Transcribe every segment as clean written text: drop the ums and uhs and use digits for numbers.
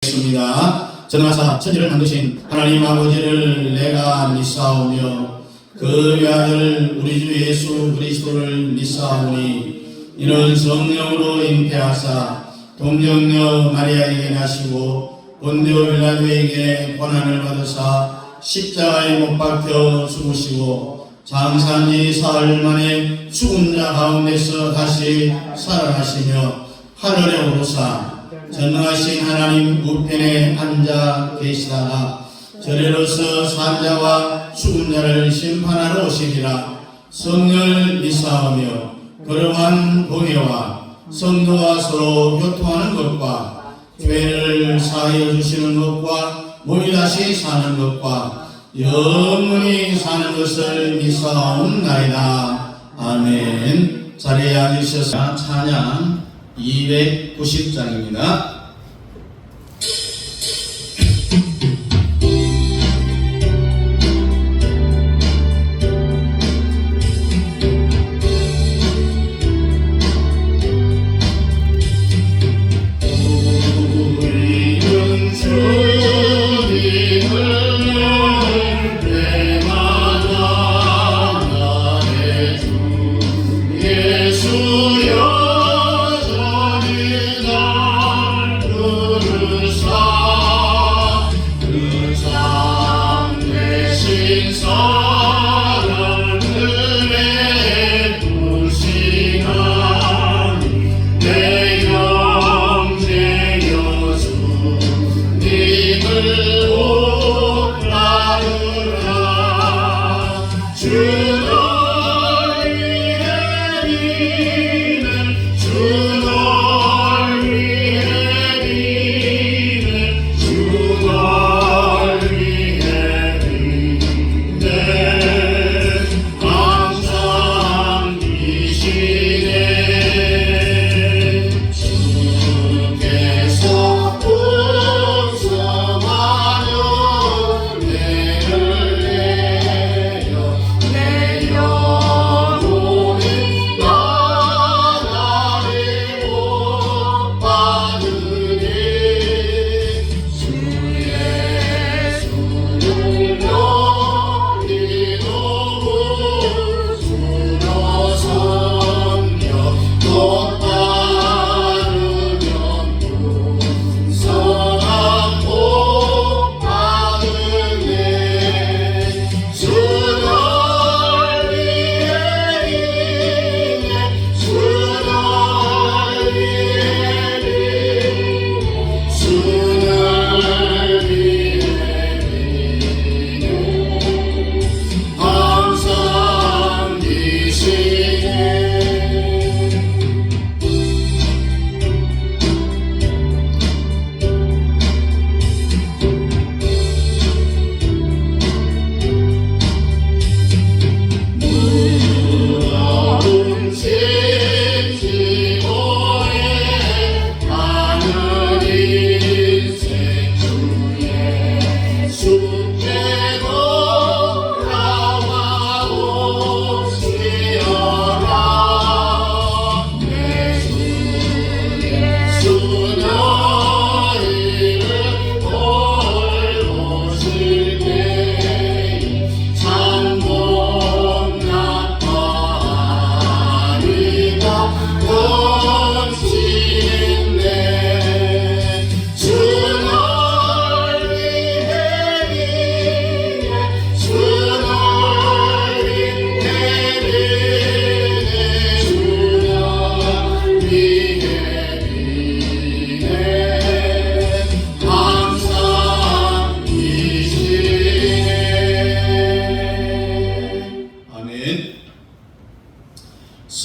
있습니다. 전하사 천지를 만드신 하나님 아버지를 내가 믿사오며 그 외아들 우리 주 예수 그리스도를 믿사오니 이는 성령으로 잉태하사 동정녀 마리아에게 나시고 본디오 빌라도에게 고난을 받으사 십자가에 못 박혀 죽으시고 장사한 지 사흘 만에 죽은 자 가운데서 다시 살아나시며 하늘에 오르사 전능하신 하나님 우편에 앉아 계시다가 저리로서 산자와 죽은 자를 심판하러 오시리라. 성령을 믿사오며 거룩한 공예와 성도와 서로 교통하는 것과 죄를 사하여 주시는 것과 몸이 다시 사는 것과 영원히 사는 것을 믿사옵나이다. 아멘. 자리에 앉으셔서 찬양 290장입니다.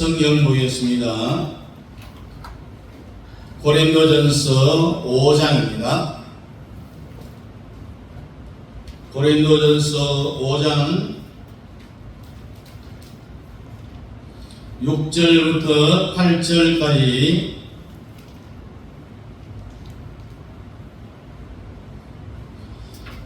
성경 보겠습니다. 고린도전서 5장입니다. 고린도전서 5장 6절부터 8절까지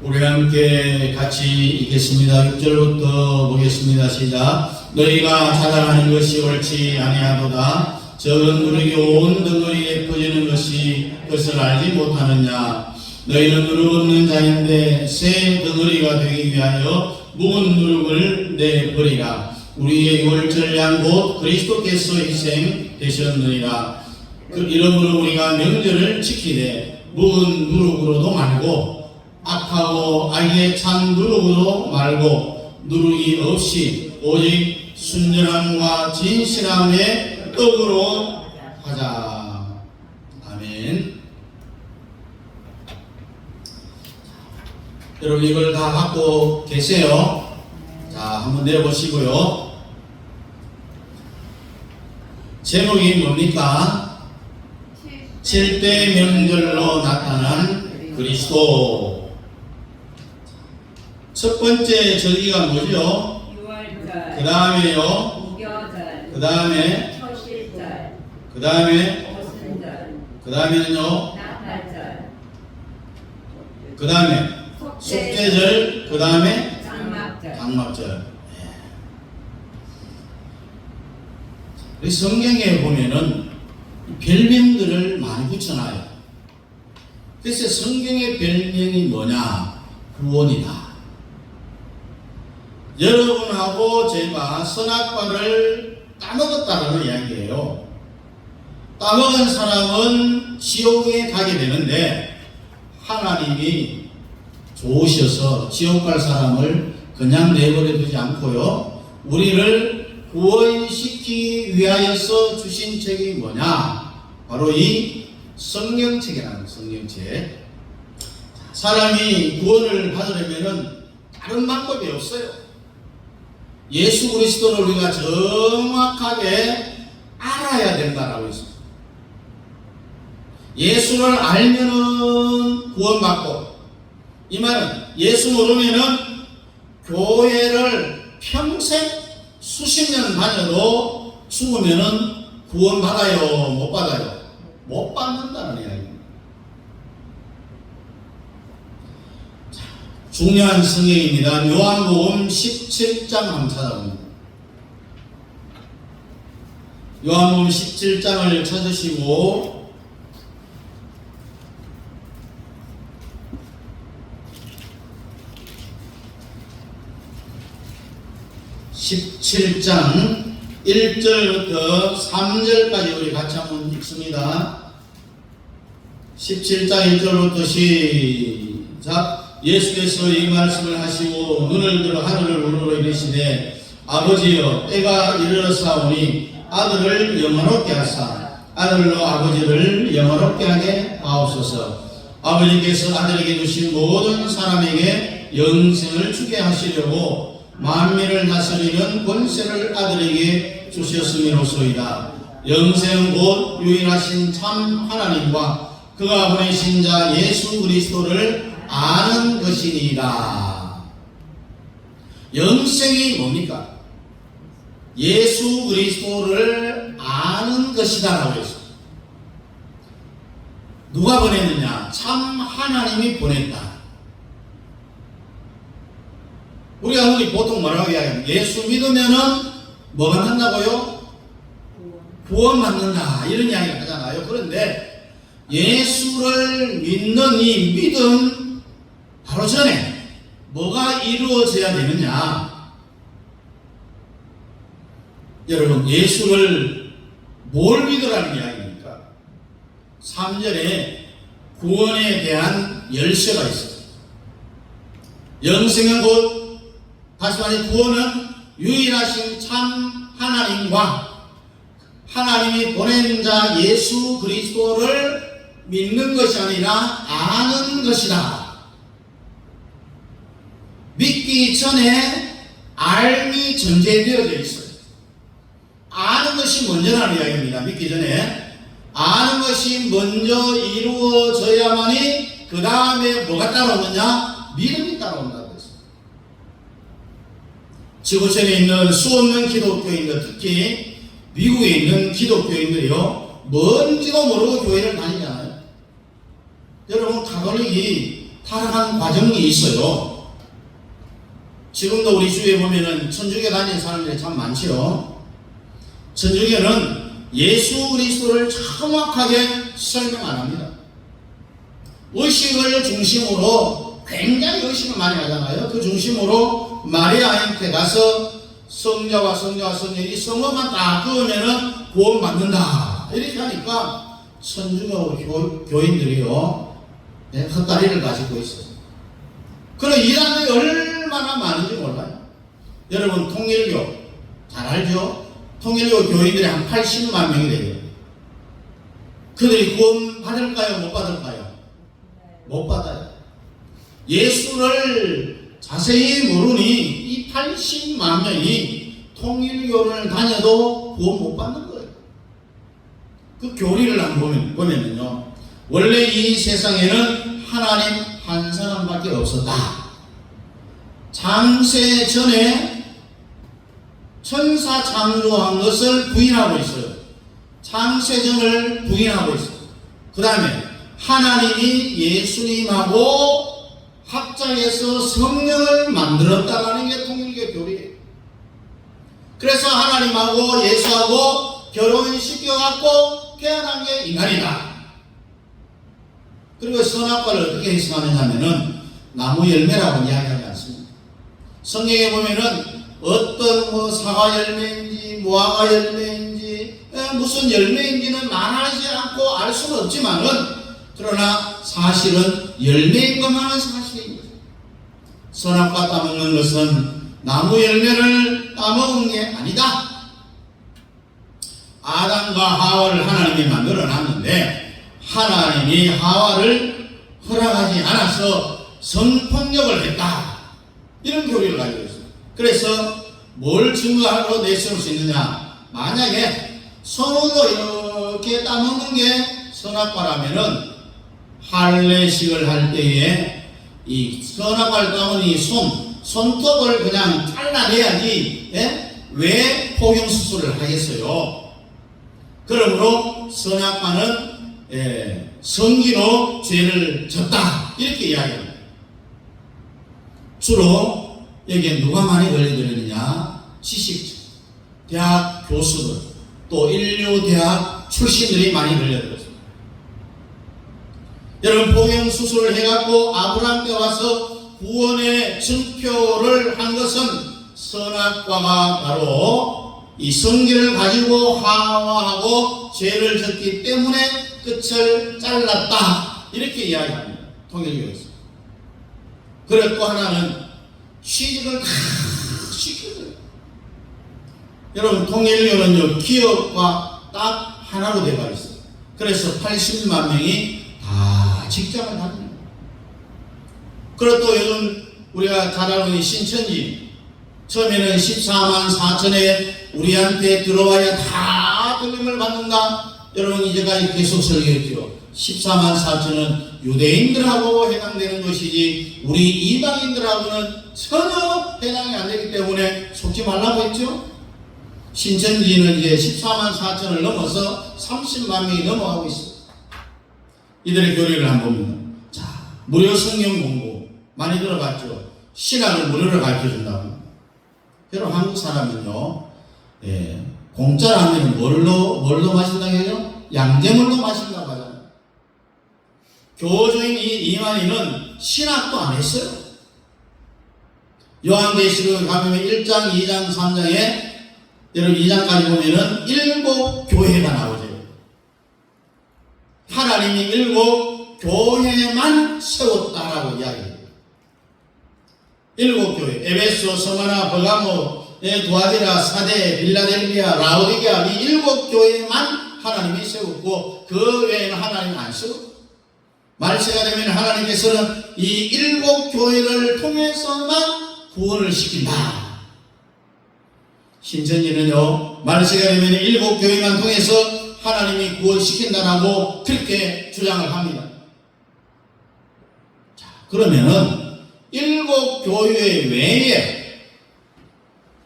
우리 함께 같이 읽겠습니다. 6절부터 보겠습니다. 시작. 너희가 자랑하는 것이 옳지 아니하도다. 적은 누룩이 온 덩어리에 퍼지는 것이 그것을 알지 못하느냐. 너희는 누룩 없는 자인데 새 덩어리가 되기 위하여 묵은 누룩을 내버리라. 우리의 유월절 양곧 그리스도께서 희생되셨느니라. 그 이러므로 우리가 명절을 지키되 묵은 누룩으로도 말고 악하고 악의 찬 누룩으로 말고 누룩이 없이 오직 순전함과 진실함의 떡으로 하자. 아멘. 여러분 이걸 다 갖고 계세요? 자, 한번 내려보시고요. 제목이 뭡니까? 7대 명절로 나타난 그리스도. 첫 번째 절기가 뭐죠? 유월절. 그 다음에요. 무교절. 그 다음에. 초실절. 그 다음에. 오순절. 그 다음에는요. 나팔절. 그 다음에 속죄절. 그 다음에 장막절. 장막절. 우리 성경에 보면은 별명들을 많이 붙여놔요. 그래서 성경의 별명이 뭐냐? 구원이다. 여러분하고 제가 선악과를 따먹었다는 이야기예요. 따먹은 사람은 지옥에 가게 되는데 하나님이 좋으셔서 지옥 갈 사람을 그냥 내버려 두지 않고요. 우리를 구원시키기 위하여서 주신 책이 뭐냐? 바로 이 성경책이라는 거예요. 성경책. 사람이 구원을 받으려면은 다른 방법이 없어요. 예수 그리스도를 우리가 정확하게 알아야 된다라고 했습니다. 예수를 알면은 구원받고, 이 말은 예수 모르면은 교회를 평생 수십 년 다녀도 죽으면은 구원 받아요? 못 받아요? 못 받는다는 이야기입니다. 자, 중요한 성경입니다. 요한복음 17장 한번 찾아봅니다. 요한복음 17장을 찾으시고 17장 1절부터 3절까지 우리 같이 한번 읽습니다. 17장 1절부터 시작. 예수께서 이 말씀을 하시고 눈을 들어 하늘을 우러러 이르시되 아버지여 때가 이르렀사오니 아들을 영원롭게 하사 아들로 아버지를 영원롭게 하게 하옵소서. 아버지께서 아들에게 주신 모든 사람에게 영생을 주게 하시려고 만민을 다스리는 권세를 아들에게 주셨음이로소이다. 영생은 곧 유일하신 참 하나님과 그가 보내신 자 예수 그리스도를 아는 것이니이다. 영생이 뭡니까? 예수 그리스도를 아는 것이다 라고 했습니다. 누가 보냈느냐? 참 하나님이 보냈다. 우리가 보통 뭐라고 이야기합니까? 예수 믿으면은 뭐 받는다고요? 구원 받는다. 이런 이야기를 하잖아요. 그런데 예수를 믿는 이 믿음 바로 전에 뭐가 이루어져야 되느냐? 여러분, 예수를 뭘 믿으라는 이야기입니까? 3절에 구원에 대한 열쇠가 있어요. 영생은 곧, 다시 말해 구원은 유일하신 참 하나님과 하나님이 보낸 자 예수 그리스도를 믿는 것이 아니라 아는 것이다. 믿기 전에 알미 전제되어져 있어요. 아는 것이 먼저라는 이야기입니다. 믿기 전에 아는 것이 먼저 이루어져야만이 그 다음에 뭐가 따라오느냐? 믿음이 따라온다고 했어요. 지구촌에 있는 수없는 기독교인들, 특히 미국에 있는 기독교인들이요, 뭔지도 모르고 교회를 다니잖아요. 여러분, 가톨릭이 타락한 과정이 있어요. 지금도 우리 주위에 보면은 천주교 다니는 사람들이 참 많지요. 천주교는 예수 그리스도를 정확하게 설명 안 합니다. 의식을 중심으로 굉장히 의식을 많이 하잖아요. 그 중심으로 마리아한테 가서 성자와 이 성어만 다 그으면은 구원 받는다 이렇게 하니까 천주교 교인들이요, 네, 헛다리를 가지고 있어요. 그런 이단들이 얼마나 많은지 몰라요. 여러분 통일교 잘 알죠? 통일교 교인들이 한 80만 명이 돼요. 그들이 구원 받을까요? 못 받을까요? 못 받아요. 예수를 자세히 모르니 이 80만 명이 통일교를 다녀도 구원 못 받는 거예요. 그 교리를 한번 보면요, 원래 이 세상에는 하나님 한 사람밖에 없었다. 창세 전에 천사 창조한 것을 부인하고 있어요. 창세전을 부인하고 있어요. 그 다음에 하나님이 예수님하고 합작해서 성령을 만들었다는 게 통일교 교리예요. 그래서 하나님하고 예수하고 결혼시켜갖고 태어난 게 인간이다. 그리고 선악과를 어떻게 해석하느냐면은 나무 열매라고 이야기하지 않습니다. 성경에 보면은 어떤 사과 열매인지 무화과 열매인지 무슨 열매인지는 말하지 않고 알 수는 없지만은, 그러나 사실은 열매인 것만은 사실입니다. 선악과 따먹는 것은 나무 열매를 따먹은 게 아니다. 아담과 하와를 하나님이 만들어 놨는데 하나님이 하와를 허락하지 않아서 성폭력을 했다. 이런 교리를 가지고 있어요. 그래서 뭘 증거하고 내세울 수 있느냐? 만약에 손으로 이렇게 따먹는 게 선악과라면은 할례식을 할 때에 이 선악과를 따먹은 이 손톱을 그냥 잘라내야지, 예? 왜 포경수술을 하겠어요? 그러므로 선악과는 성기로 죄를 졌다 이렇게 이야기합니다. 주로 여기에 누가 많이 걸려들었느냐? 지식자, 대학 교수들, 또 인류대학 출신들이 많이 걸려들었습니다. 여러분 포경수술을 해갖고 아브라함 때 와서 구원의 증표를 한 것은 선악과가 바로 이 성기를 가지고 하와하고 죄를 졌기 때문에 끝을 잘랐다 이렇게 이야기합니다. 통일교에서. 그리고 또 하나는 취직을 다 시켜줘요. 여러분 통일교는요, 기업과 딱 하나로 되어 있어요. 그래서 80만 명이 다 직장을 다닙니다. 그리고 또 요즘 우리가 잘 알고 있는 신천지, 처음에는 14만 4천에 우리한테 들어와야 다 들림을 받는다. 여러분 이제까지 계속 설교했죠. 14만 4천은 유대인들하고 해당되는 것이지 우리 이방인들하고는 전혀 해당이 안 되기 때문에 속지 말라고 했죠. 신천지는 이제 14만 4천을 넘어서 30만 명이 넘어가고 있어요. 이들의 교리를 한번 보면, 자, 무료 성경 공부 많이 들어봤죠. 신학을 무료로 가르쳐준다고. 여러분 한국 사람은요, 공짜로 하면 뭘로 마신다고 해요? 양재물로 마신다고 하잖아요. 교주인 이만희는 신학도 안 했어요. 요한계시록 가면 1장, 2장, 3장에 여러분 2장까지 보면은 7 교회가 나오죠. 하나님이 7 교회만 세웠다라고 이야기해요. 7 교회, 에베소, 스무나, 버가모, 두아디라, 사데, 빌라델비아, 라오디게아, 이 7 교회만 하나님이 세웠고 그 외에는 하나님이 안 세웠고, 말세가 되면 하나님께서는 이 7 교회를 통해서만 구원을 시킨다. 신천지는요, 말세가 되면 7 교회만 통해서 하나님이 구원시킨다라고 그렇게 주장을 합니다. 자, 그러면은 7 교회 외에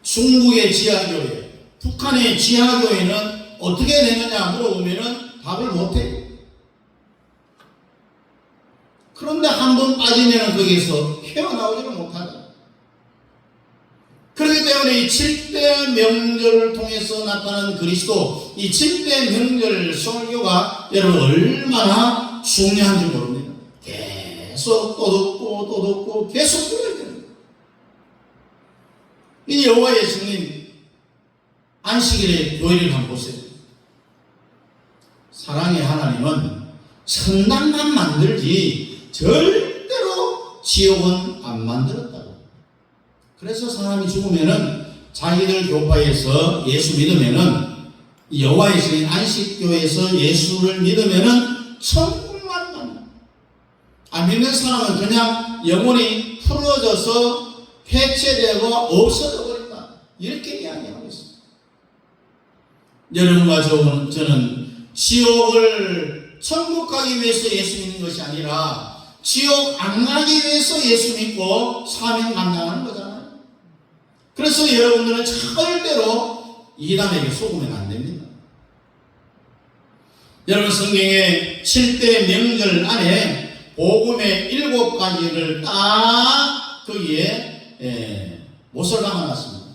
중국의 지하교회, 북한의 지하교회는 어떻게 되느냐 물어보면은 답을 못해요. 그런데 한 번 빠지면 거기에서 헤어나오지를 못하다. 그렇기 때문에 이 7대 명절을 통해서 나타난 그리스도, 이 7대 명절 설교가 여러분 얼마나 중요한지 모릅니다. 계속 또 듣고 계속 들어야 되는 거예요. 이 여호와의 성인 안식일의 교회를 한번 보세요. 사랑의 하나님은 천당만 만들지 절대로 지옥은 안 만들었다고. 그래서 사람이 죽으면은 자기들 교파에서 예수 믿으면은 여호와의 성인 안식교에서 예수를 믿으면은 천국만 간다. 안 믿는 사람은 그냥 영혼이 풀어져서 해체되고 없어져 버린다. 이렇게 이야기하고 있습니다. 여러분과 저는 지옥을 천국 가기 위해서 예수 믿는 것이 아니라 지옥 안 가기 위해서 예수 믿고 사명 감당하는 거잖아요. 그래서 여러분들은 절대로 이단에게 속으면 안 됩니다. 여러분 성경의 7대 명절 안에 복음의 7가지를 딱 거기에 못을 담아놨습니다.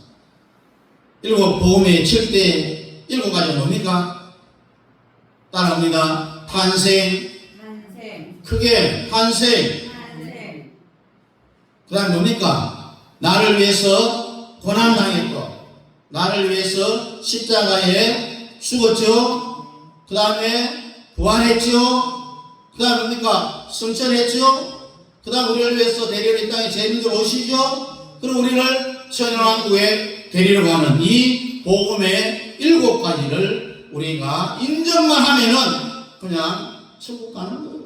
복음의 7가지가 뭡니까? 따라합니다. 탄생, 크게 탄생. 그 다음 뭡니까? 나를 위해서 고난당했고, 나를 위해서 십자가에 죽었죠. 그 다음에 부활했죠. 그 다음 뭡니까? 승천했죠. 그 다음 우리를 위해서 데리러 이 땅에 죄인들 오시죠. 그리고 우리를 천연왕국에 데리러 가는 이 복음의 7가지를 우리가 인정만 하면은 그냥 천국 가는 거예요.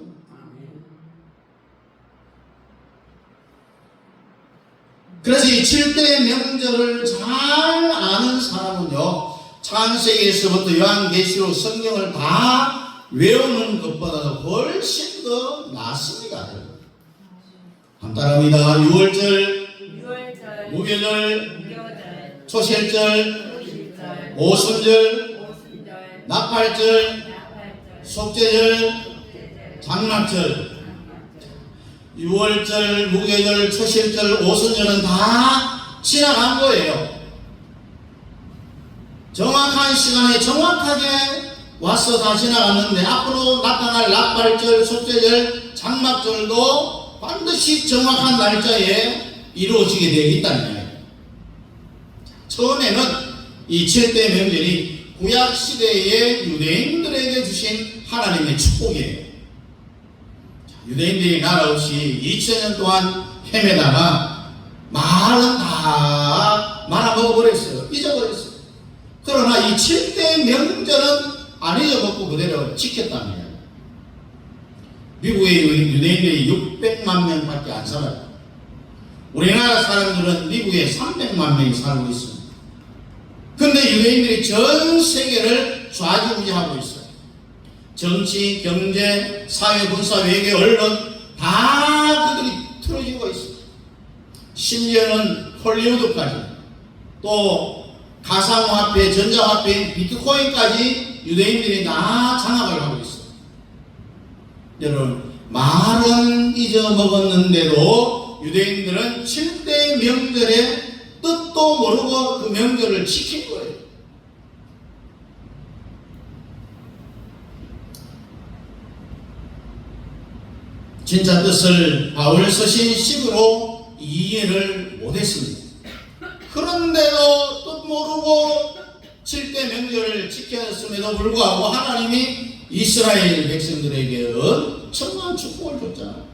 그래서 이 7대 명절을 잘 아는 사람은요, 창세기에서부터 요한계시록 성경을 다 외우는 것보다도 훨씬 더 낫습니다. 간단합니다. 유월절, 무교절, 초실절, 오순절, 나팔절, 속죄절, 장막절. 유월절, 무교절, 초실절, 오순절은 다 지나간 거예요. 정확한 시간에 정확하게 와서 다 지나갔는데 앞으로 나타날 나팔절, 속죄절, 장막절도 반드시 정확한 날짜에 이루어지게 되어 있다는 거예요. 처음에는 이 7대 명절이 구약시대의 유대인들에게 주신 하나님의 축복이에요. 유대인들이 나라 없이 2000년 동안 헤매다가 말은 다 말아먹어버렸어요. 잊어버렸어요. 그러나 이 7대 명절은 안 잊어먹고 그대로 지켰답니다. 미국의 유대인들이 600만 명밖에 안 살아요. 우리나라 사람들은 미국에 300만 명이 살고 있습니다. 근데 유대인들이 전 세계를 좌지우지하고 있어요. 정치, 경제, 사회, 군사, 외교, 언론 다 그들이 틀어지고 있어요. 심지어는 홀리우드까지, 또 가상화폐, 전자화폐, 비트코인까지 유대인들이 다 장악을 하고 있어요. 여러분, 말은 잊어먹었는데도 유대인들은 7대 명절의 뜻도 모르고 그 명절을 지킨 거예요. 진짜 뜻을 바울 서신식으로 이해를 못했습니다. 그런데도 뜻 모르고 7대 명절을 지켰음에도 불구하고 하나님이 이스라엘 백성들에게 엄청난 축복을 줬잖아요.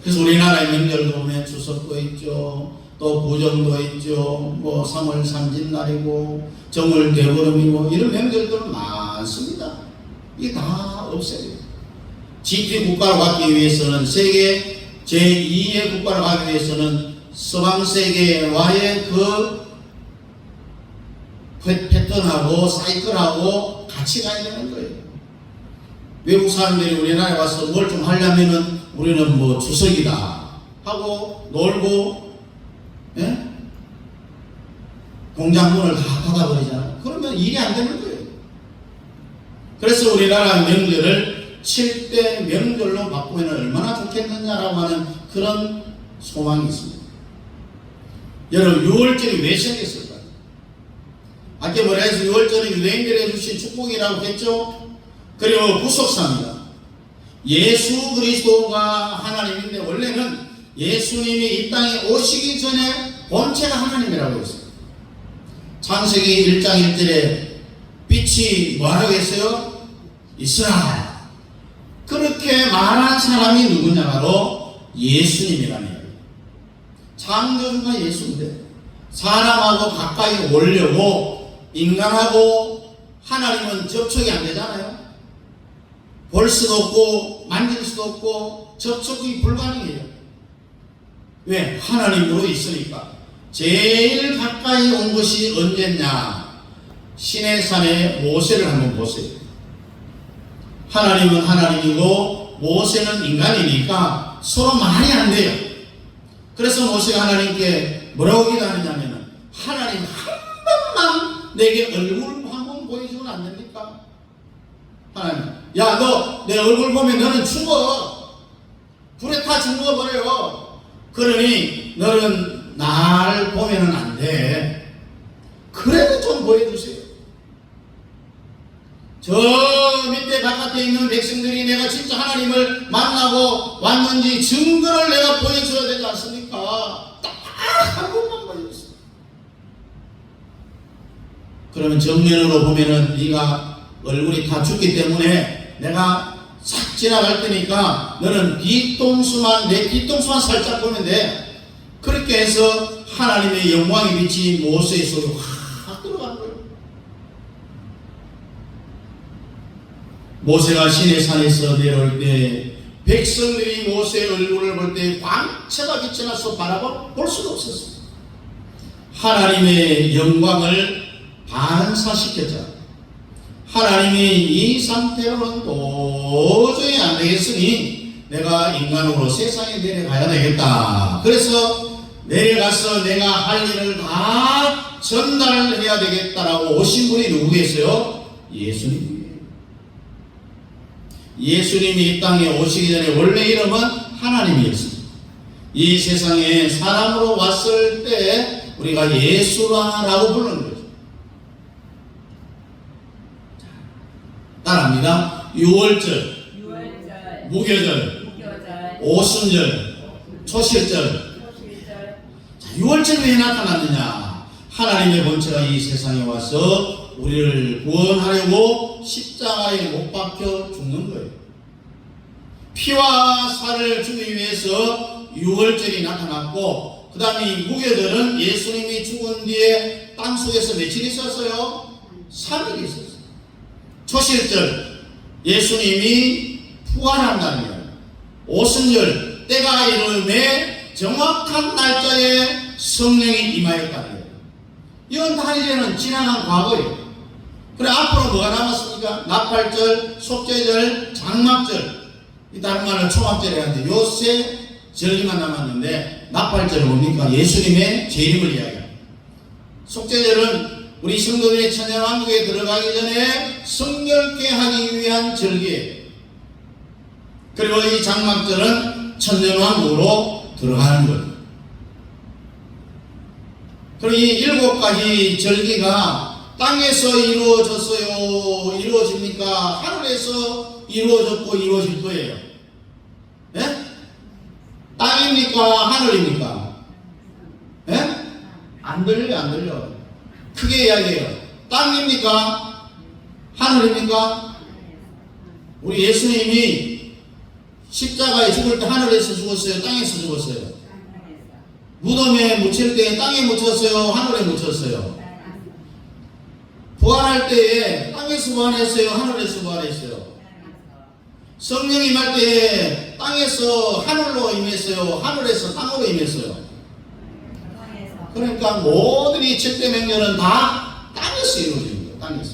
그래서 우리나라의 명절도 보면 추석도 있죠, 또 구정도 있죠, 뭐 3월 삼진날이고 정월 대보름이고 이런 명절들은 많습니다. 이게 다 없애야 돼요. G2 국가로 가기 위해서는 세계 제2의 국가로 가기 위해서는 서방 세계와의 그 패턴하고 사이클하고 같이 가야 되는 거예요. 외국 사람들이 우리나라에 와서 뭘 좀 하려면은 우리는 뭐 추석이다 하고 놀고, 예? 공장 문을 다 닫아버리잖아요. 그러면 일이 안 되는 거예요. 그래서 우리나라 명절을 7대 명절로 바꾸면 얼마나 좋겠느냐라고 하는 그런 소망이 있습니다. 여러분, 6월절이 왜 생겼을까요? 아까 뭐라 해서 6월절은 유대인들에게 주신 축복이라고 했죠? 그리고 구속사입니다. 예수 그리스도가 하나님인데 원래는 예수님이 이 땅에 오시기 전에 본체가 하나님이라고 했어요. 창세기 1장 1절에 빛이 뭐라고 했어요? 있으라. 그렇게 말한 사람이 누구냐? 바로 예수님이라는 거예요. 창조주가 예수인데 사람하고 가까이 오려고 인간하고 하나님은 접촉이 안 되잖아요. 볼 수도 없고 만질 수도 없고 접촉이 불가능해요. 왜? 하나님으로 있으니까. 제일 가까이 온 것이 언제냐? 시내산의 모세를 한번 보세요. 하나님은 하나님이고 모세는 인간이니까 서로 말이 안 돼요. 그래서 모세가 하나님께 뭐라고 기도하느냐면 하나님 한 번만 내게 얼굴 한번 보여주면 안 됩니까? 하나님, 야, 너 내 얼굴 보면 너는 죽어. 불에 타 죽어버려. 그러니 너는 날 보면은 안 돼. 그래도 좀 보여주세요. 저 밑에 바깥에 있는 백성들이 내가 진짜 하나님을 만나고 왔는지 증거를 내가 보여줘야 되지 않습니까? 딱 한 번만 보여주세요. 그러면 정면으로 보면은 네가 얼굴이 다 죽기 때문에 내가 싹 지나갈 테니까 너는 뒤통수만, 내 뒤통수만 살짝 보면 돼. 그렇게 해서 하나님의 영광의 빛이 모세의 속에 확 들어간 거예요. 모세가 시내산에서 내려올 때 백성들이 모세의 얼굴을 볼 때 광채가 빛이 나서 바라볼 수가 없었어요. 하나님의 영광을 반사시켰잖아요. 하나님이 이 상태로는 도저히 안 되겠으니 내가 인간으로 세상에 내려가야 되겠다. 그래서 내려가서 내가 할 일을 다 전달해야 되겠다라고 오신 분이 누구겠어요? 예수님이에요. 예수님이 이 땅에 오시기 전에 원래 이름은 하나님이었습니다. 이 세상에 사람으로 왔을 때 우리가 예수라고 부르는 거죠. 따라합니다. 유월절, 무교절, 오순절, 초실절. 자, 유월절이 왜 나타났느냐? 하나님의 본체가 이 세상에 와서 우리를 구원하려고 십자가에 못 박혀 죽는 거예요. 피와 살을 주기 위해서 유월절이 나타났고, 그 다음에 무교절은 예수님이 죽은 뒤에 땅속에서 며칠 있었어요? 3일 있었어요. 초실절, 예수님이 부활한다는 거예요. 오순절, 때가 이름에 정확한 날짜에 성령이 임하였다는 거예요. 이건 다 이제는 지나간 과거예요. 그래, 앞으로 뭐가 남았습니까? 나팔절, 속죄절, 장막절. 이 다른 말은 초막절이라 하는데 요새 절기만 남았는데, 나팔절은 뭡니까? 예수님의 재림을 이야기합니다. 속죄절은 우리 성도들이 천년왕국에 들어가기 전에 성결케 하기 위한 절기예요. 그리고 이 장막절은 천년왕국으로 들어가는 거예요. 그리고 이 7가지 절기가 땅에서 이루어졌어요? 이루어집니까? 하늘에서 이루어졌고 이루어질 거예요. 예? 땅입니까? 하늘입니까? 예? 안 들려요, 안 들려. 크게 이야기해요. 땅입니까? 하늘입니까? 우리 예수님이 십자가에 죽을 때 하늘에서 죽었어요? 땅에서 죽었어요? 무덤에 묻힐 때 땅에 묻혔어요? 하늘에 묻혔어요? 부활할 때에 땅에서 부활했어요? 하늘에서 부활했어요? 성령 임할 때에 땅에서 하늘로 임했어요? 하늘에서 땅으로 임했어요? 그러니까 모든 이 7대 명령은 다 땅에서 이루어지는 거예요. 땅에서.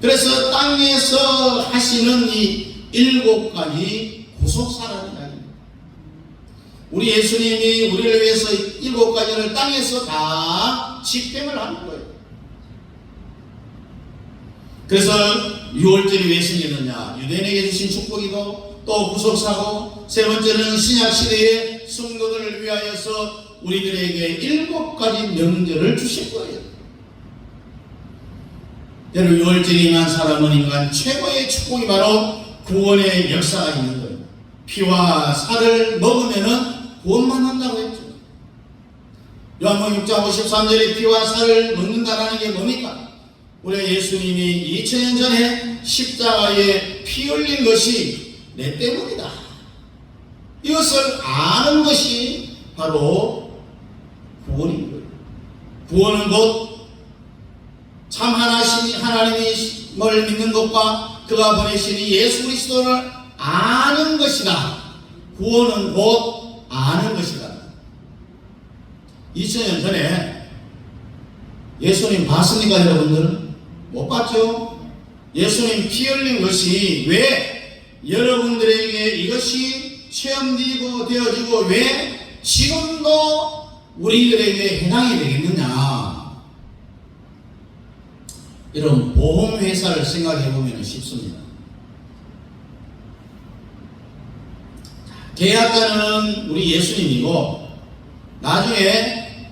그래서 땅에서 하시는 이 7가지 구속사라는 이야기입니다. 우리 예수님이 우리를 위해서 7가지를 땅에서 다 집행을 하는 거예요. 그래서 6월절이 왜 생겼느냐? 유대인에게 주신 축복이고 또 구속사고, 세 번째는 신약시대의 성도들을 위하여서 우리들에게 7가지 명절을 주신 거예요. 여러분, 6월절에 임한 사람은 인간 최고의 축복이 바로 구원의 역사가 있는 거예요. 피와 살을 먹으면은 구원받는다고 했죠. 요한복음 6장 53절에 피와 살을 먹는다라는 게 뭡니까? 우리 예수님이 2000년 전에 십자가에 피 흘린 것이 내 때문이다. 이것을 아는 것이 바로 구원인 거예요. 구원은 곧 참 하나님을 믿는 것과 그가 보내신 예수 그리스도를 아는 것이다. 구원은 곧 아는 것이다. 2000년 전에 예수님 봤습니까, 여러분들? 못 봤죠? 예수님 피 흘린 것이 왜 여러분들에게 이것이 체험되고 되어지고 왜 지금도 우리들에게 해당이 되겠느냐? 이런 보험회사를 생각해 보면 쉽습니다. 계약자는 우리 예수님이고 나중에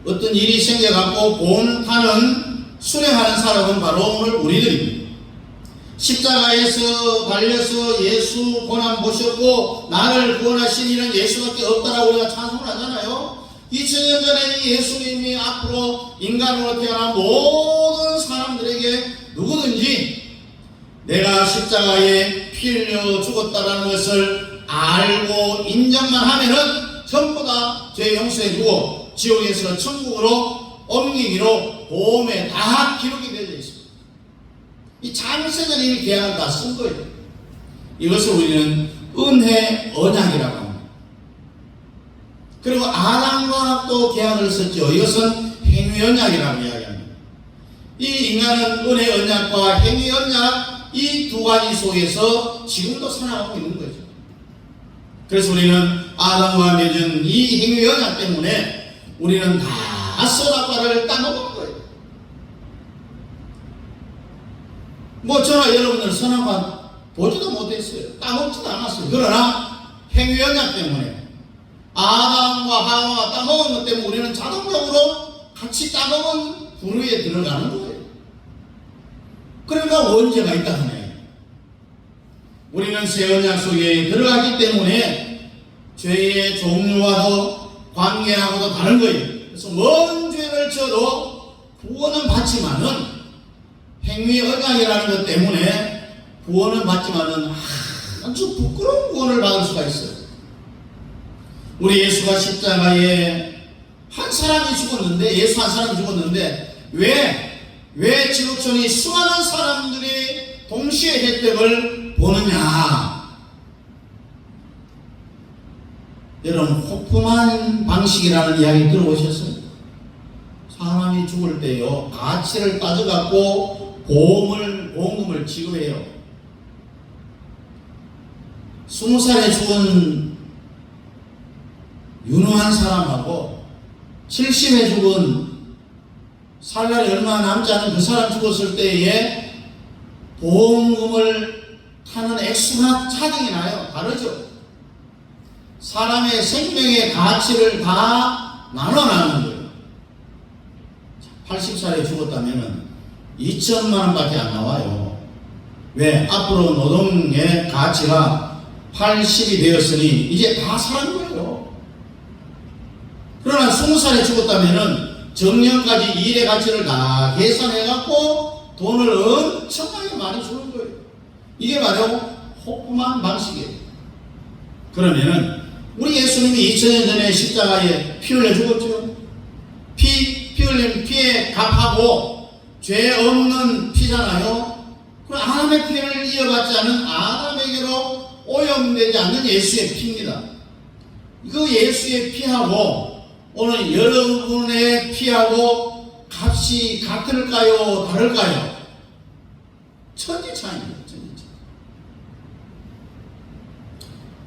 어떤 일이 생겨갖고 보험타는 수령하는 사람은 바로 오늘 우리들입니다. 십자가에서 달려서 예수 고난 보셨고 나를 구원하신 이는 예수밖에 없다라고 우리가 찬송을 하잖아요. 2000년 전에 예수님이 앞으로 인간으로 태어난 모든 사람들에게 누구든지 내가 십자가에 피 흘려 죽었다라는 것을 알고 인정만 하면은 전부 다 죄 용서해주고 지옥에서 천국으로 옮기기로 보험에 다 기록이 되어 있습니다. 이 장세전의 계약을 다 쓴 거예요. 이것을 우리는 은혜 언약이라고 합니다. 그리고 아담과 또 계약을 썼죠. 이것은 행위 언약이라고 이야기합니다. 이 인간은 은혜 언약과 행위 언약 이 두 가지 속에서 지금도 살아가고 있는 거죠. 그래서 우리는 아담과 맺은 이 행위 언약 때문에 우리는 다 선악과를 따먹은 거예요. 뭐 저나 여러분들은 선악과 보지도 못했어요. 따먹지도 않았어요. 그러나 행위 언약 때문에 아담과 하와가 따먹은 것 때문에 우리는 자동적으로 같이 따먹은 부류에 들어가는 거예요. 그러니까 원죄가 있다 하네. 우리는 새 언약 속에 들어가기 때문에 죄의 종류와도 관계하고도 다른 거예요. 그래서 뭔 죄를 져도 구원은 받지만은 행위 언약이라는 것 때문에 구원은 받지만은 아주 부끄러운 구원을 받을 수가 있어요. 우리 예수가 십자가에 한 사람이 죽었는데 예수 한 사람이 죽었는데 왜 지구촌이 수많은 사람들이 동시에 혜택을 보느냐? 여러분 호프만 방식이라는 이야기 들어보셨어요? 사람이 죽을 때요 가치를 따져갖고 보험금을 지급해요. 20살에 죽은 유능한 사람하고 70에 죽은 살 날이 얼마 남지 않은 그 사람 죽었을 때에 보험금을 타는 액수가 차등이 나요. 다르죠. 사람의 생명의 가치를 다 나눠나는 거예요. 80살에 죽었다면 2천만 원밖에 안 나와요. 왜? 앞으로 노동의 가치가 80이 되었으니 이제 다 사는 거예요. 그러나 20살에 죽었다면 정년까지 일의 가치를 다 계산해갖고 돈을 엄청나게 많이 주는 거예요. 이게 바로 호프만 방식이에요. 그러면은 우리 예수님이 2000년 전에 십자가에 피 흘려 죽었죠. 피 흘린 피에 값하고 죄 없는 피잖아요. 그 아담의 피를 이어받지 않은 아담에게로 오염되지 않는 예수의 피입니다. 그 예수의 피하고 오늘 여러분의 피하고 값이 같을까요? 다를까요? 천지 차이입니다. 천지 차이.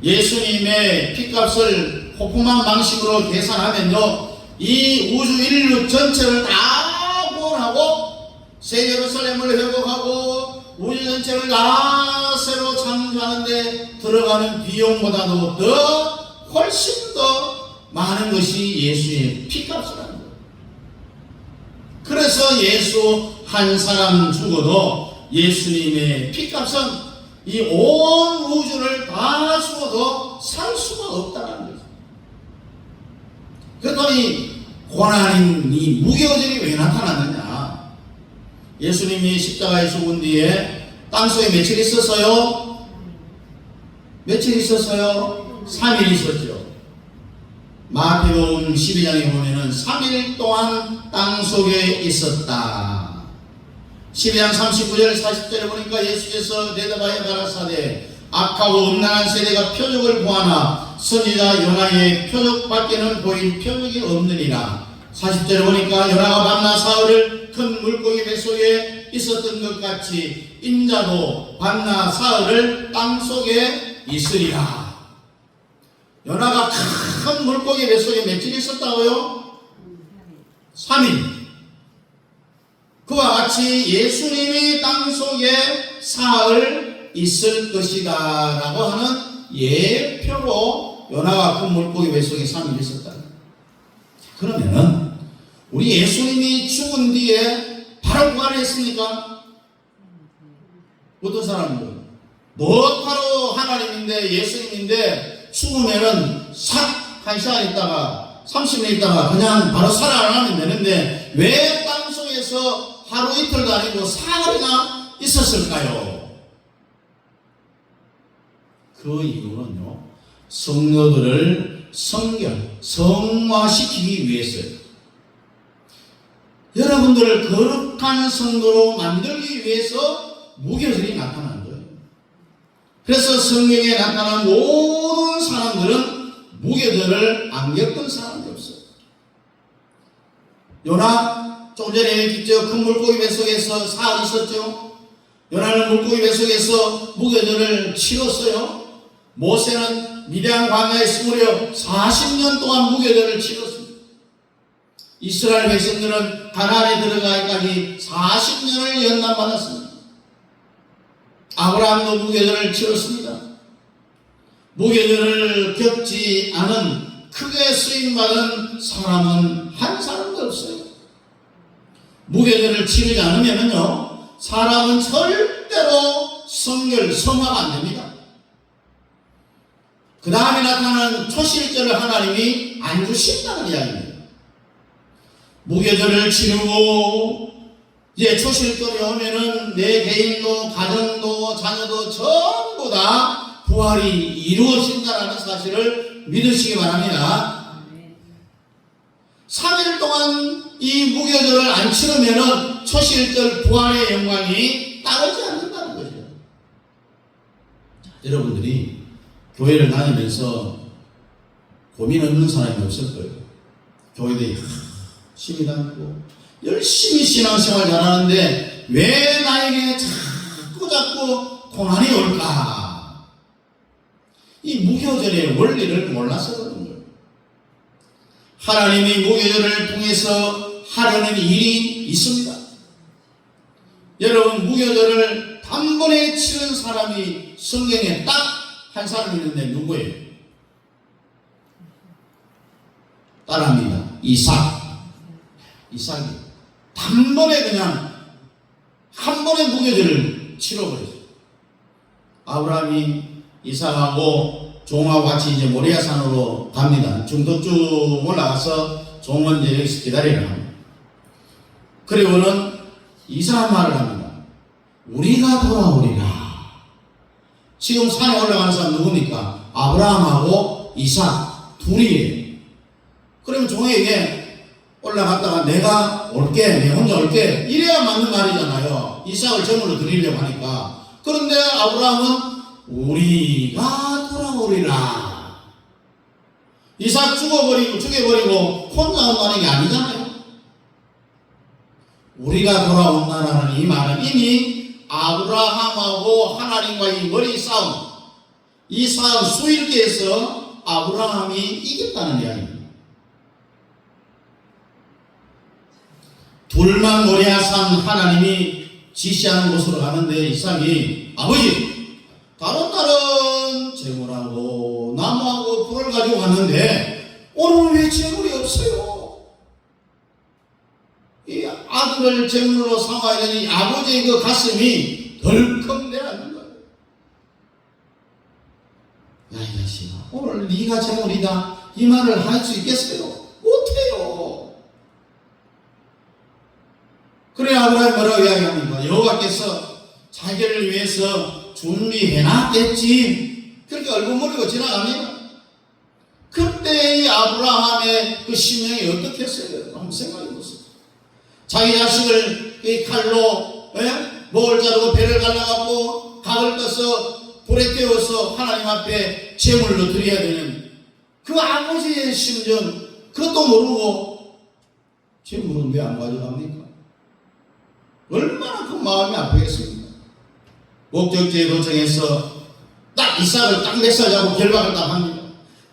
예수님의 피값을 호프만 방식으로 계산하면요 이 우주 인류 전체를 다 구원하고 새 예루살렘을 회복하고 우주 전체를 다 새로 창조하는데 들어가는 비용보다도 더 훨씬 더 많은 것이 예수의 피값이라는 거예요. 그래서 예수 한 사람 죽어도 예수님의 피값은 이 온 우주를 다 주어도 살 수가 없다는 거죠. 그랬더니 고난인 이 무교절이 왜 나타났느냐? 예수님이 십자가에 죽은 뒤에 땅속에 며칠 있었어요? 며칠 있었어요? 3일 있었죠. 마태복음 12장에 보면은 3일 동안 땅속에 있었다. 12장 39절 40절에 보니까 예수께서 대답하여 가라사대 악하고 음란한 세대가 표적을 구하나 선지자 요나의 표적밖에는 보일 표적이 없느니라. 40절에 보니까 요나가 밤낮 사흘을 큰 물고기 뱃속에 있었던 것 같이 인자도 밤낮 사흘을 땅속에 있으리라. 요나가 큰 물고기 뱃속에 며칠 있었다고요? 3일. 그와 같이 예수님이 땅속에 사흘 있을 것이다 라고 하는 예표로 요나가 큰 물고기 뱃속에 3일 있었다. 그러면은 우리 예수님이 죽은 뒤에 바로 부활했습니까? 어떤 사람들? 뭐하러 하나님인데 예수님인데 죽으면은 싹 한 시간 있다가 30분 있다가 그냥 바로 살아나면 되는데 왜 땅속에서 하루 이틀도 아니고 사흘이나 있었을까요? 그 이유는요, 성도들을 성화시키기 위해서요. 여러분들을 거룩한 성도로 만들기 위해서 무교절이 나타난 거예요. 그래서 성경에 나타난 모든 사람들은 무교절을 안 겪은 사람이 없어요. 요나 조금 전에 얘기했죠. 큰 물고기 뱃속에서 사흘 있었죠. 요나는 물고기 뱃속에서 무교절을 치렀어요. 모세는 미디안 광야에서 무려 40년 동안 무교절을 치렀습니다. 이스라엘 백성들은 가나안에 들어가기까지 40년을 연단받았습니다. 아브라함도 무교절을 치렀습니다. 무교절을 겪지 않은 크게 쓰임받은 사람은 한 사람도 없어요. 무교절을 치르지 않으면요, 사람은 절대로 성화가 안 됩니다. 그 다음에 나타나는 초실절을 하나님이 안 주신다는 이야기입니다. 무교절을 치르고 이제 초실절이 오면은 내 개인도 가정도 자녀도 전부 다 부활이 이루어진다는 사실을 믿으시기 바랍니다. 3일 동안 이 무교절을 안 치르면은 초실절 부활의 영광이 따르지 않는다는 거죠. 여러분들이 교회를 다니면서 고민 없는 사람이 없을 거예요. 교회들이 힘이 남고 열심히 신앙생활 잘하는데 왜 나에게 자꾸 고난이 올까? 이 무교절의 원리를 몰라서 그런 거예요. 하나님이 무교절을 통해서 하려는 일이 있습니다. 여러분, 무교절을 단번에 치는 사람이 성경에 딱 한 사람 있는데 누구예요? 따라합니다. 이삭이 단번에 그냥 한 번에 무교절을 치러버렸어요. 아브라함이 이삭하고 종하고 같이 이제 모리아산으로 갑니다. 중도 쭉 올라가서 종은 이제 여기서 기다리라 합니다. 그리고는 이상한 말을 합니다. 우리가 돌아오리라. 지금 산에 올라가는 사람 누굽니까? 아브라함하고 이삭 둘이에요. 그러면 종에게 올라갔다가 내가 올게, 내가 혼자 올게, 이래야 맞는 말이잖아요. 이삭을 제물로 드리려고 하니까. 그런데 아브라함은 우리가 돌아오리라. 이삭 죽여버리고 혼자 온다는 게 아니잖아요. 우리가 돌아온다는 이 말은 이미 아브라함하고 하나님과의 머리 싸움, 이 싸움 수일기에서 아브라함이 이겼다는 이야기입니다. 둘만 모리아산 하나님이 지시하는 곳으로 가는데 이삭이 아버지, 다른 재물하고 나무하고 불을 가지고 갔는데 오늘 왜 재물이 없어요? 이 아들을 재물로 삼아야 되니 아버지의 그 가슴이 덜컹 내려앉는 거예요. 야, 이 자식아, 오늘 네가 재물이다 이 말을 할 수 있겠어요? 못해요. 그래 아브라함이 뭐라고 이야기합니까? 여호와께서 자기를 위해서 준비해놨겠지. 그렇게 얼굴물이고 지나갑니다. 그때 이 아브라함의 그 심령이 어떻겠어요? 한번 생각해보세요. 자기 자식을 이 칼로 목을 자르고 배를 갈라갖고 각을 떠서 불에 태워서 하나님 앞에 제물로 드려야 되는 그 아버지의 심정, 그것도 모르고 제물은 왜 안 가져갑니까? 얼마나 그 마음이 아프겠습니까? 목적지에 도착해서 딱 이삭을 딱 몇 살 잡고 결박을 딱 합니다.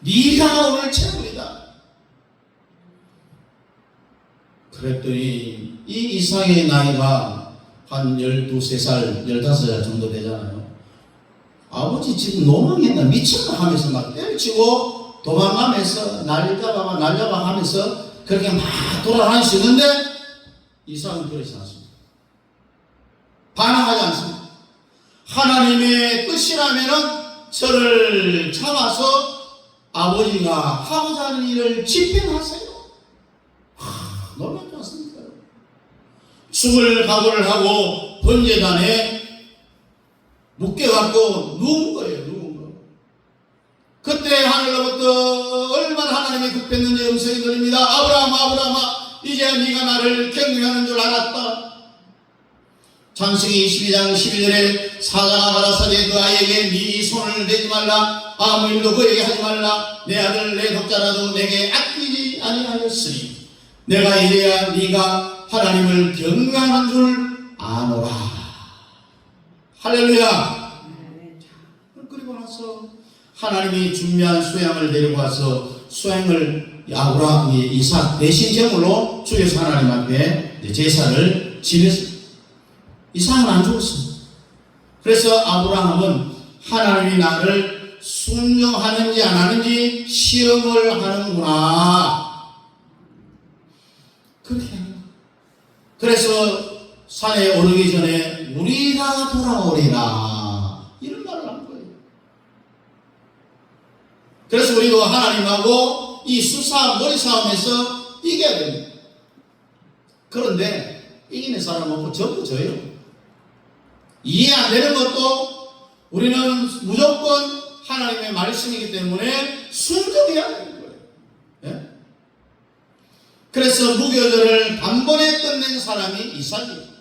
네가 오늘 제물이다. 그랬더니 이 이삭의 나이가 한 12살, 15살 정도 되잖아요. 아버지 지금 노망했나 미쳤나 하면서 막 때려치고 도망가면서 날려봐 하면서 그렇게 막 돌아다니시는데 이삭은 그러지 않습니다. 반항하지 않습니다. 하나님의 뜻이라면은 저를 잡아서 아버지가 하고자 하는 일을 집행하세요. 놀랍지 않습니까? 죽을 각오를 하고 번제단에 묶여갖고 누운 거예요. 누운 거. 그때 하늘로부터 얼마나 하나님이 급했는지 음성이 들립니다. 아브라함아, 아브라함아, 이제 네가 나를 경외하는 줄 알았다. 창세기 22장 11절에 사자가 가라사대 그 아이에게 네 손을 대지 말라, 아무 일도 그에게 하지 말라. 내 아들 내 독자라도 내게 아끼지 아니하였으니 내가 이래야 네가 하나님을 경외하는 줄 아노라. 할렐루야. 그리고 나서 하나님이 준비한 수양을 데리고 와서 수양을 아브라함 이삭 대신 제물로 주에서 하나님 앞에 제사를 지냈습니다. 이삭은 안 죽었습니다. 그래서 아브라함은 하나님이 나를 순종하는지 안 하는지 시험을 하는구나. 그렇게 합니다. 그래서 산에 오르기 전에 우리가 돌아오리라 이런 말을 한 거예요. 그래서 우리도 하나님하고 이 수싸움, 머리싸움에서 이겨야 됩니다. 그런데 이기는 사람 없고 전부 져요. 이해 안 되는 것도 우리는 무조건 하나님의 말씀이기 때문에 순종해야 되는 거예요. 예? 그래서 무교절을 단번에 끝낸 사람이 이삭이에요.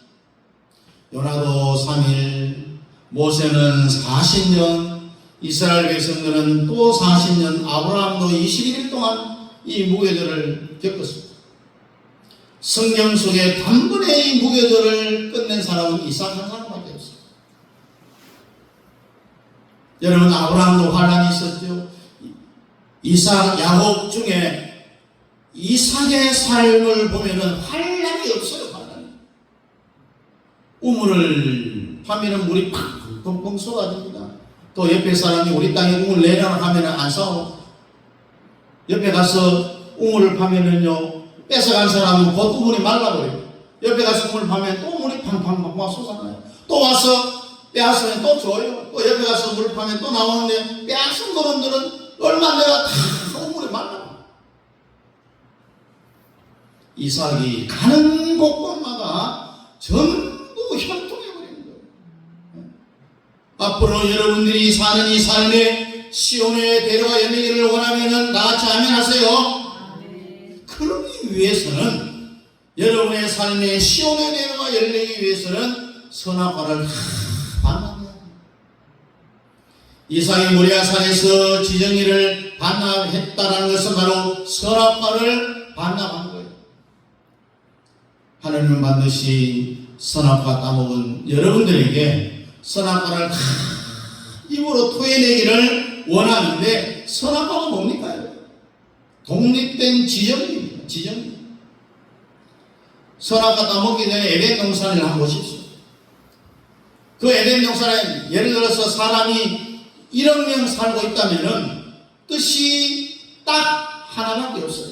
요나도 3일, 모세는 40년, 이스라엘 백성들은 또 40년, 아브라함도 21일 동안 이 무교절을 겪었습니다. 성경 속에 단번에 이 무교절을 끝낸 사람은 이삭 한 사람밖에 없어요. 여러분, 아브라함도 환란이 있었죠. 이삭, 야곱 중에 이삭의 삶을 보면은 환란이 없어요. 환란이. 우물을 파면은 물이 펑펑 쏟아집니다. 또 옆에 사람이 우리 땅에 우물 내려라 하면은 안 싸워. 옆에 가서 우물을 파면은요, 뺏어간 사람은 곧 우물이 말라버려요. 옆에 가서 우물을 파면 또 물이 팡팡팡 쏟아나요. 또 와서 빼앗으면 또 줘요. 또 옆에 가서 물을 파면 또 나오는데 빼앗은 그분들은 얼마 내가 다 우물이 말라. 이삭이 가는 곳곳마다 전부 혈통해버리는 거예요. 앞으로 여러분들이 사는 이 삶에 시온의 대로가 열리기를 원하면은 나같이 아멘하세요. 그러기 위해서는 여러분의 삶에 시온의 대로가 열리기 위해서는 선악과를 다 반납해야 합니다. 이삭이 모리아산에서 지정의를 반납했다는 것은 바로 선악과를 반납한 거예요. 하나님은 반드시 선악과 따먹은 여러분들에게 선악과를 다 입으로 토해내기를 원하는데, 선악과가 뭡니까? 독립된 지정입니다. 지정. 선악과 따먹기 전에 에덴 동산을 한번 보십시오. 그 에덴 동산에 예를 들어서 사람이 1억 명 살고 있다면은 뜻이 딱 하나밖에 없어요.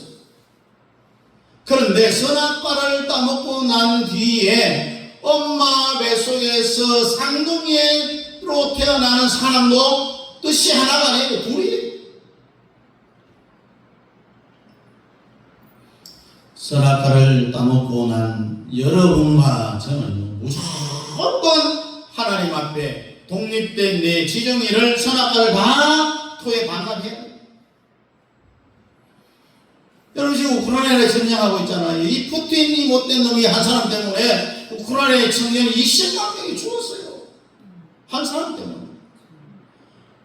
그런데 선악과를 따먹고 난 뒤에 엄마 뱃속에서 쌍둥이로 태어나는 사람도 뜻이 하나가 아니고 둘이 선악과를 따먹고 난 여러분과 저는 무조건 하나님 앞에 독립된 내 지정의를 선악과를 다 토에 반납해야 돼요. 여러분 지금 우크라이나에 전쟁하고 있잖아요. 이 푸틴이 못된 놈이 한 사람 때문에 우크라이나의 청년이 20만 명이 죽었어요. 한 사람 때문에.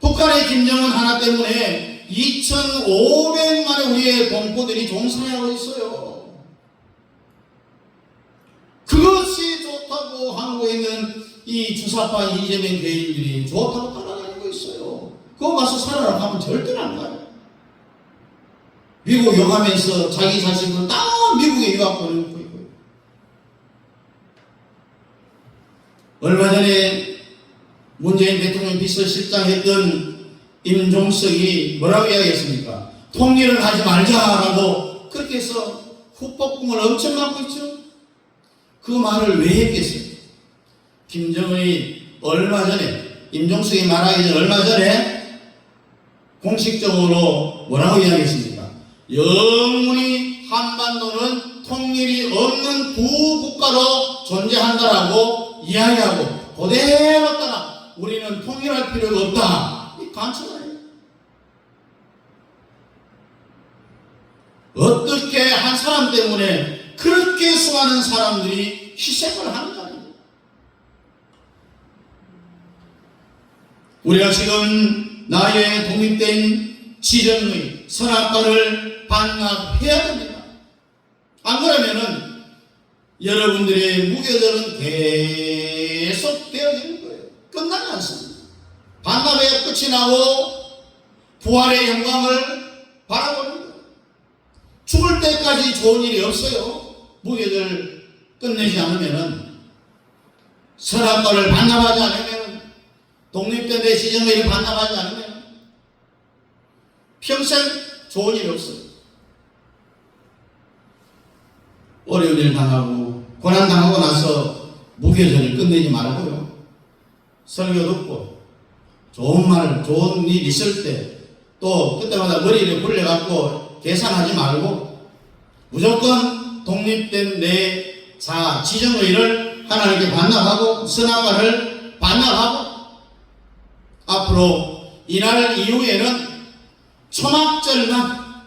북한의 김정은 하나 때문에 2,500만의 우리의 동포들이 종살이하고 있어요. 그것이 좋다고 한국에 있는 이 주사파 이재명 교인들이 좋다고 따라다니고 있어요. 그거 가서 살아라 하면 절대로 안 가요. 미국 용하면서 자기 자식은 다 미국에 유학 보내고 있고요. 얼마 전에 문재인 대통령 비서실장 했던 임종석이 뭐라고 이야기했습니까? 통일을 하지 말자라고 그렇게 해서 후폭풍을 엄청 맞고 있죠. 그 말을 왜 했겠어요? 김정은이 얼마 전에 임종석이 말하기 전 얼마 전에 공식적으로 뭐라고 이야기했습니까? 영원히 한반도는 통일이 없는 구국가로 존재한다라고 이야기하고 그대로 따라 우리는 통일할 필요가 없다. 이 간첩이에요. 어떻게 한 사람 때문에 그렇게 수많은 사람들이 희생을 하느냐. 우리가 지금 나의 독립된 지정의 선악과를 반납해야 됩니다. 안 그러면은 여러분들의 무교절은 계속 되어지는 거예요. 끝나지 않습니다. 반납의 끝이 나고 부활의 영광을 바라보는 거예요. 죽을 때까지 좋은 일이 없어요. 무교절 끝내지 않으면은 선악과를 반납하지 않으면 독립된 내 지정의를 반납하지 않으면 평생 좋은 일이 없어요. 어려운 일 당하고 고난 당하고 나서 무교절을 끝내지 말고요. 설교 듣고 좋은 말, 좋은 일 있을 때 또 그때마다 머리를 굴려갖고 계산하지 말고 무조건 독립된 내 자 지정의를 하나님께 반납하고 선악과를 반납하고 앞으로 이날 이후에는 초막절만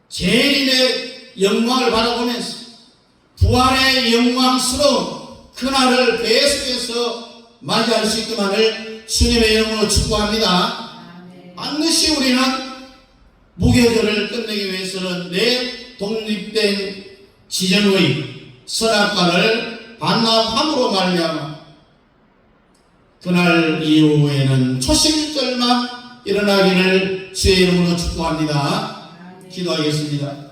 재림의 영광을 바라보면서 부활의 영광스러운 그날을 계속해서 맞이할 수 있기만을 주님의 이름으로 축복합니다. 반드시 우리는 무교절을 끝내기 위해서는 내 독립된 지정의 선악과를 반납함으로 말미암아 그날 이후에는 초실절만 일어나기를 주의 이름으로 축복합니다. 기도하겠습니다.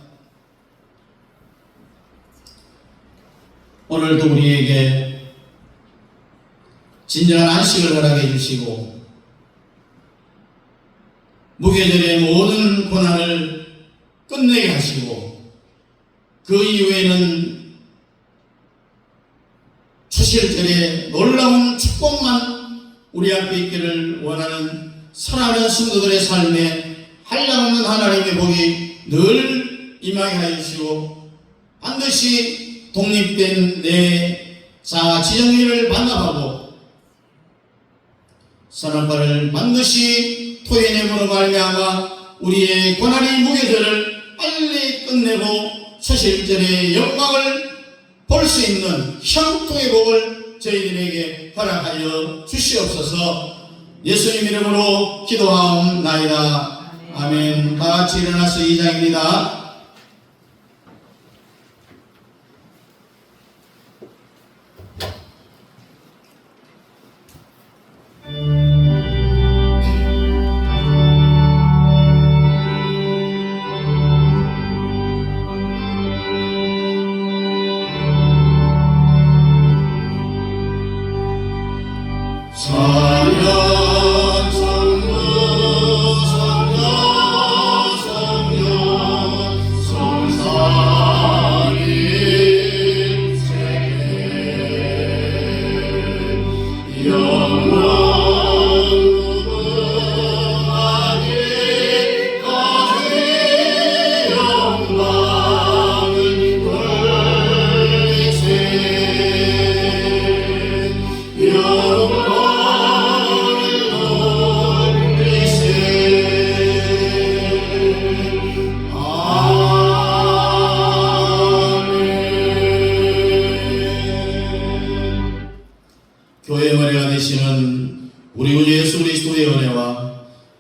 오늘도 우리에게 진정한 안식을 허락해 주시고 무교절의 모든 고난을 끝내게 하시고 그 이후에는 초실절의 놀라운 축복만 우리 앞에 있기를 원하는 사랑하는 성도들의 삶에 한량없는 하나님의 복이 늘 임하게 하여 주시고 반드시 독립된 내 자 지정의를 반납하고 선악과를 반드시 토해내므로 말미암아 우리의 고난의 무교절을 빨리 끝내고 초실절의 영광을 볼 수 있는 형통의 복을 저희들에게 허락하여 주시옵소서. 예수님 이름으로 기도하옵나이다. 아멘. 다 같이 일어나서 2장입니다. 사년 성부 성녀 성녀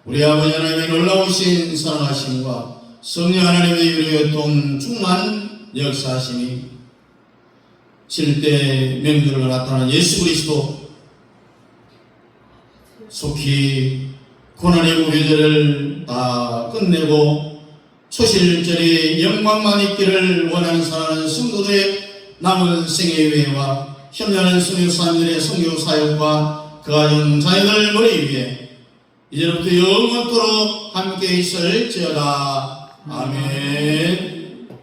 우리 아버지 하나님의 놀라우신 사랑하심과 성령 하나님의 유료교통 충만 역사하심이 7대 명절로 나타난 예수 그리스도 속히 고난의 우배절을 다 끝내고 초실절에 영광만 있기를 원하는 사랑하는 성도들의 남은 생애회와 협력하는 성교사님들의 성교사역과 그 가정 자녀들 머리 위에 이제부터 영원토록 함께 있을지어다. 아멘.